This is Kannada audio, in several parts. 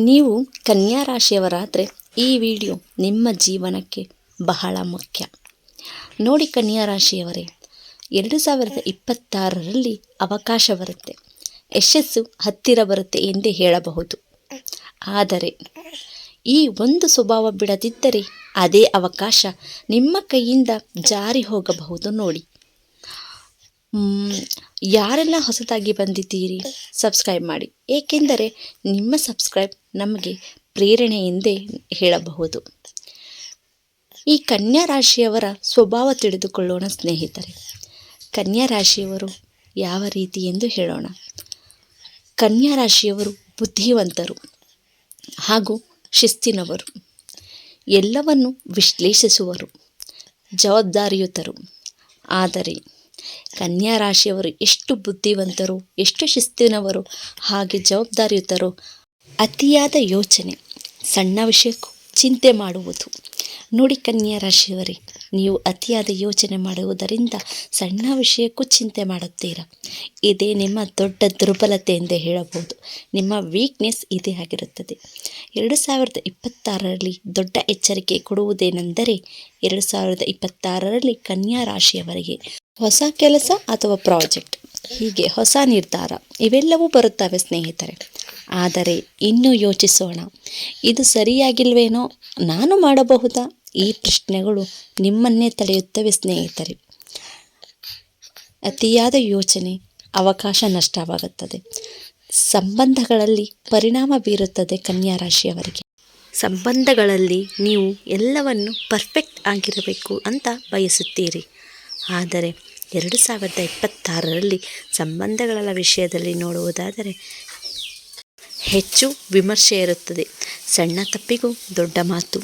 ನೀವು ಕನ್ಯಾ ರಾಶಿಯವರಾದರೆ ಈ ವಿಡಿಯೋ ನಿಮ್ಮ ಜೀವನಕ್ಕೆ ಬಹಳ ಮುಖ್ಯ. ನೋಡಿ ಕನ್ಯಾ ರಾಶಿಯವರೇ, 2026ರಲ್ಲಿ ಅವಕಾಶ ಬರುತ್ತೆ, ಯಶಸ್ಸು ಹತ್ತಿರ ಬರುತ್ತೆ ಎಂದೇ ಹೇಳಬಹುದು. ಆದರೆ ಈ ಒಂದು ಸ್ವಭಾವ ಬಿಡದಿದ್ದರೆ ಅದೇ ಅವಕಾಶ ನಿಮ್ಮ ಕೈಯಿಂದ ಜಾರಿ ಹೋಗಬಹುದು. ನೋಡಿ, ಯಾರೆಲ್ಲ ಹೊಸದಾಗಿ ಬಂದಿದ್ದೀರಿ ಸಬ್ಸ್ಕ್ರೈಬ್ ಮಾಡಿ, ಏಕೆಂದರೆ ನಿಮ್ಮ ಸಬ್ಸ್ಕ್ರೈಬ್ ನಮಗೆ ಪ್ರೇರಣೆ ಎಂದೇ ಹೇಳಬಹುದು. ಈ ಕನ್ಯಾ ರಾಶಿಯವರ ಸ್ವಭಾವ ತಿಳಿದುಕೊಳ್ಳೋಣ ಸ್ನೇಹಿತರೆ. ಕನ್ಯಾ ರಾಶಿಯವರು ಯಾವ ರೀತಿ ಎಂದು ಹೇಳೋಣ. ಕನ್ಯಾ ರಾಶಿಯವರು ಬುದ್ಧಿವಂತರು ಹಾಗೂ ಶಿಸ್ತಿನವರು, ಎಲ್ಲವನ್ನು ವಿಶ್ಲೇಷಿಸುವರು, ಜವಾಬ್ದಾರಿಯುತರು. ಆದರೆ ಕನ್ಯಾ ರಾಶಿಯವರು ಎಷ್ಟು ಬುದ್ಧಿವಂತರು, ಎಷ್ಟು ಶಿಸ್ತಿನವರು, ಹಾಗೆ ಜವಾಬ್ದಾರಿಯುತರು. ಅತಿಯಾದ ಯೋಚನೆ, ಸಣ್ಣ ವಿಷಯಕ್ಕೂ ಚಿಂತೆ ಮಾಡುವುದು. ನೋಡಿ ಕನ್ಯಾ ರಾಶಿಯವರೇ, ನೀವು ಅತಿಯಾದ ಯೋಚನೆ ಮಾಡುವುದರಿಂದ ಸಣ್ಣ ವಿಷಯಕ್ಕೂ ಚಿಂತೆ ಮಾಡುತ್ತೀರಾ. ಇದೇ ನಿಮ್ಮ ದೊಡ್ಡ ದುರ್ಬಲತೆ ಎಂದೇ ಹೇಳಬಹುದು. ನಿಮ್ಮ ವೀಕ್ನೆಸ್ ಇದೇ ಆಗಿರುತ್ತದೆ. 2026ರಲ್ಲಿ ದೊಡ್ಡ ಎಚ್ಚರಿಕೆ ಕೊಡುವುದೇನೆಂದರೆ, 2026ರಲ್ಲಿ ಕನ್ಯಾ ರಾಶಿಯವರಿಗೆ ಹೊಸ ಕೆಲಸ ಅಥವಾ ಪ್ರಾಜೆಕ್ಟ್, ಹೀಗೆ ಹೊಸ ನಿರ್ಧಾರ ಇವೆಲ್ಲವೂ ಬರುತ್ತವೆ ಸ್ನೇಹಿತರೆ. ಆದರೆ ಇನ್ನೂ ಯೋಚಿಸೋಣ, ಇದು ಸರಿಯಾಗಿಲ್ವೇನೋ, ನಾನು ಮಾಡಬಹುದಾ? ಈ ಪ್ರಶ್ನೆಗಳು ನಿಮ್ಮನ್ನೇ ತಡೆಯುತ್ತವೆ ಸ್ನೇಹಿತರೆ. ಅತಿಯಾದ ಯೋಚನೆ ಅವಕಾಶ ನಷ್ಟವಾಗುತ್ತದೆ, ಸಂಬಂಧಗಳಲ್ಲಿ ಪರಿಣಾಮ ಬೀರುತ್ತದೆ. ಕನ್ಯಾ ರಾಶಿಯವರಿಗೆ ಸಂಬಂಧಗಳಲ್ಲಿ ನೀವು ಎಲ್ಲವನ್ನು ಪರ್ಫೆಕ್ಟ್ ಆಗಿರಬೇಕು ಅಂತ ಬಯಸುತ್ತೀರಿ. ಆದರೆ 2026ರಲ್ಲಿ ಸಂಬಂಧಗಳ ವಿಷಯದಲ್ಲಿ ನೋಡುವುದಾದರೆ ಹೆಚ್ಚು ವಿಮರ್ಶೆ ಇರುತ್ತದೆ. ಸಣ್ಣ ತಪ್ಪಿಗೂ ದೊಡ್ಡ ಮಾತು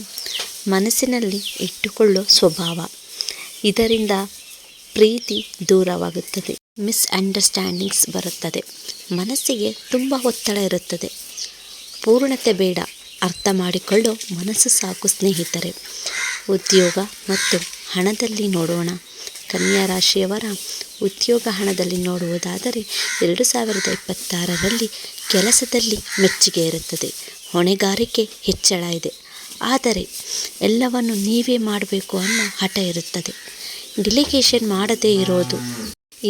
ಮನಸ್ಸಿನಲ್ಲಿ ಇಟ್ಟುಕೊಳ್ಳೋ ಸ್ವಭಾವ, ಇದರಿಂದ ಪ್ರೀತಿ ದೂರವಾಗುತ್ತದೆ. ಮಿಸ್ಅಂಡರ್ಸ್ಟ್ಯಾಂಡಿಂಗ್ಸ್ ಬರುತ್ತದೆ. ಮನಸ್ಸಿಗೆ ತುಂಬ ಒತ್ತಡ ಇರುತ್ತದೆ. ಪೂರ್ಣತೆ ಬೇಡ, ಅರ್ಥ ಮಾಡಿಕೊಳ್ಳೋ ಮನಸ್ಸು ಸಾಕು ಸ್ನೇಹಿತರೆ. ಉದ್ಯೋಗ ಮತ್ತು ಹಣದಲ್ಲಿ ನೋಡೋಣ. ಕನ್ಯಾ ರಾಶಿಯವರ ಉದ್ಯೋಗ ಹಣದಲ್ಲಿ ನೋಡುವುದಾದರೆ 2026ರಲ್ಲಿ ಕೆಲಸದಲ್ಲಿ ಮೆಚ್ಚುಗೆ ಇರುತ್ತದೆ, ಹೊಣೆಗಾರಿಕೆ ಹೆಚ್ಚಳ ಇದೆ. ಆದರೆ ಎಲ್ಲವನ್ನು ನೀವೇ ಮಾಡಬೇಕು ಅನ್ನೋ ಹಠ ಇರುತ್ತದೆ. ಡಿಲಿಗೇಷನ್ ಮಾಡದೇ ಇರೋದು,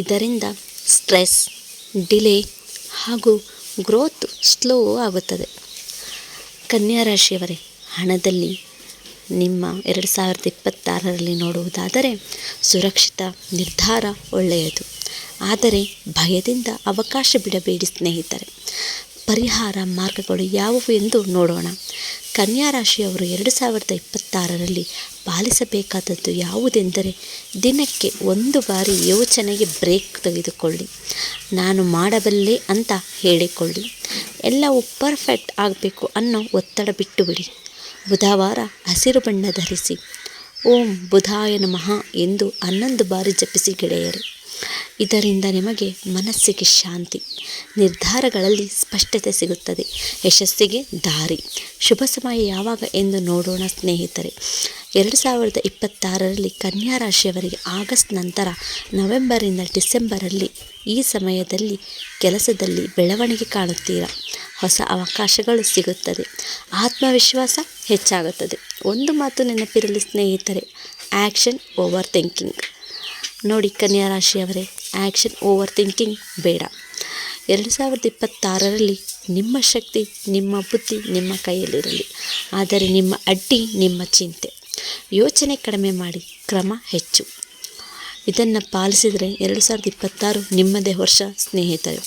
ಇದರಿಂದ ಸ್ಟ್ರೆಸ್, ಡಿಲೇ ಹಾಗೂ ಗ್ರೋತ್ ಸ್ಲೋ ಆಗುತ್ತದೆ. ಕನ್ಯಾ ರಾಶಿಯವರೇ, ಹಣದಲ್ಲಿ ನಿಮ್ಮ 2026ರಲ್ಲಿ ನೋಡುವುದಾದರೆ ಸುರಕ್ಷಿತ ನಿರ್ಧಾರ ಒಳ್ಳೆಯದು. ಆದರೆ ಭಯದಿಂದ ಅವಕಾಶ ಬಿಡಬೇಡಿ ಸ್ನೇಹಿತರೆ. ಪರಿಹಾರ ಮಾರ್ಗಗಳು ಯಾವುವು ಎಂದು ನೋಡೋಣ. ಕನ್ಯಾ ರಾಶಿಯವರು 2026ರಲ್ಲಿ ಪಾಲಿಸಬೇಕಾದದ್ದು ಯಾವುದೆಂದರೆ, ದಿನಕ್ಕೆ ಒಂದು ಬಾರಿ ಯೋಚನೆಗೆ ಬ್ರೇಕ್ ತೆಗೆದುಕೊಳ್ಳಿ. ನಾನು ಮಾಡಬಲ್ಲೆ ಅಂತ ಹೇಳಿಕೊಳ್ಳಿ. ಎಲ್ಲವೂ ಪರ್ಫೆಕ್ಟ್ ಆಗಬೇಕು ಅನ್ನೋ ಒತ್ತಡ ಬಿಟ್ಟು ಬಿಡಿ. ಬುಧವಾರ ಹಸಿರು ಬಣ್ಣ ಧರಿಸಿ ಓಂ ಬುಧಾಯ ನಮಃ ಎಂದು 11 ಬಾರಿ ಜಪಿಸಿ ಗೆಳೆಯರು. ಇದರಿಂದ ನಿಮಗೆ ಮನಸ್ಸಿಗೆ ಶಾಂತಿ, ನಿರ್ಧಾರಗಳಲ್ಲಿ ಸ್ಪಷ್ಟತೆ ಸಿಗುತ್ತದೆ, ಯಶಸ್ಸಿಗೆ ದಾರಿ. ಶುಭ ಸಮಯ ಯಾವಾಗ ಎಂದು ನೋಡೋಣ ಸ್ನೇಹಿತರೆ. 2026ರಲ್ಲಿ ಕನ್ಯಾ ರಾಶಿಯವರಿಗೆ ಆಗಸ್ಟ್ ನಂತರ ನವೆಂಬರಿಂದ ಡಿಸೆಂಬರಲ್ಲಿ ಈ ಸಮಯದಲ್ಲಿ ಕೆಲಸದಲ್ಲಿ ಬೆಳವಣಿಗೆ ಕಾಣುತ್ತೀರಾ. ಹೊಸ ಅವಕಾಶಗಳು ಸಿಗುತ್ತದೆ, ಆತ್ಮವಿಶ್ವಾಸ ಹೆಚ್ಚಾಗುತ್ತದೆ. ಒಂದು ಮಾತು ನೆನಪಿರಲಿ ಸ್ನೇಹಿತರೆ, ಆ್ಯಕ್ಷನ್ ಓವರ್ ಥಿಂಕಿಂಗ್. ನೋಡಿ ಕನ್ಯಾ ರಾಶಿಯವರೇ, ಆ್ಯಕ್ಷನ್ ಓವರ್ ಥಿಂಕಿಂಗ್ ಬೇಡ. 2026ರಲ್ಲಿ ನಿಮ್ಮ ಶಕ್ತಿ, ನಿಮ್ಮ ಬುದ್ಧಿ ನಿಮ್ಮ ಕೈಯಲ್ಲಿರಲಿ. ಆದರೆ ನಿಮ್ಮ ಅಡ್ಡಿ ನಿಮ್ಮ ಚಿಂತೆ. ಯೋಚನೆ ಕಡಿಮೆ ಮಾಡಿ, ಕ್ರಮ ಹೆಚ್ಚು. ಇದನ್ನು ಪಾಲಿಸಿದರೆ 2026 ನಿಮ್ಮದೇ ವರ್ಷ ಸ್ನೇಹಿತರೆ.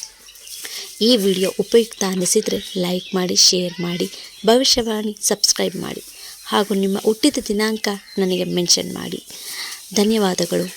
ಈ ವಿಡಿಯೋ ಉಪಯುಕ್ತ ಅನಿಸಿದರೆ ಲೈಕ್ ಮಾಡಿ, ಶೇರ್ ಮಾಡಿ, ಭವಿಷ್ಯವಾಣಿ ಸಬ್ಸ್ಕ್ರೈಬ್ ಮಾಡಿ ಹಾಗೂ ನಿಮ್ಮ ಹುಟ್ಟಿದ ದಿನಾಂಕ ನನಗೆ ಮೆನ್ಷನ್ ಮಾಡಿ. ಧನ್ಯವಾದಗಳು.